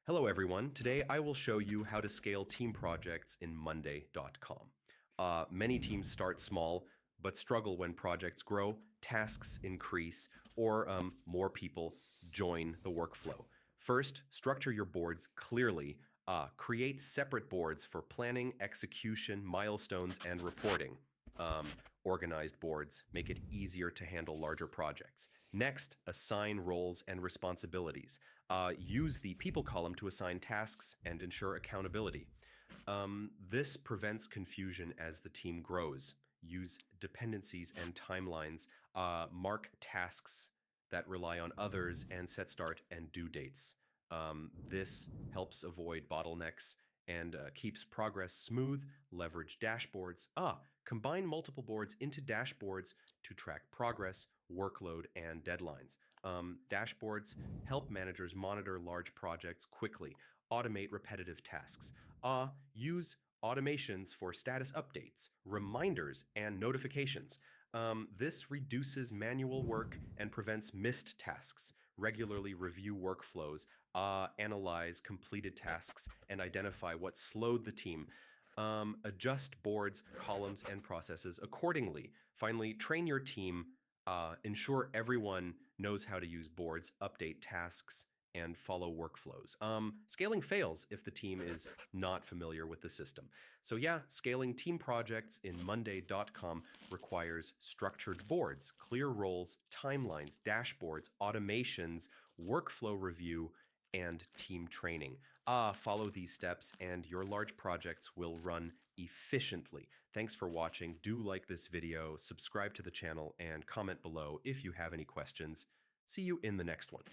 Hello everyone. Today I will show you how to scale team projects in Monday.com. Many teams start small but struggle when projects grow, tasks increase, or more people join the workflow. First, structure your boards clearly. Create separate boards for planning, execution, milestones, and reporting. Um, Organized boards make it easier to handle larger projects. Next, assign roles and responsibilities. Use the people column to assign tasks and ensure accountability. This prevents confusion as the team grows. Use dependencies and timelines. Mark tasks that rely on others and set start and due dates. This helps avoid bottlenecks and keeps progress smooth. Leverage dashboards. Combine multiple boards into dashboards to track progress, workload, and deadlines. Dashboards help managers monitor large projects quickly, automate repetitive tasks. Use automations for status updates, reminders, and notifications. This reduces manual work and prevents missed tasks. Regularly review workflows, analyze completed tasks, and identify what slowed the team. Adjust boards, columns, and processes accordingly. Finally, train your team. Ensure everyone knows how to use boards, update tasks, and follow workflows. Scaling fails if the team is not familiar with the system. So yeah, scaling team projects in Monday.com requires structured boards, clear roles, timelines, dashboards, automations, workflow review, and team training. Follow these steps and your large projects will run efficiently. Thanks for watching. Do like this video, subscribe to the channel, and comment below if you have any questions. See you in the next one.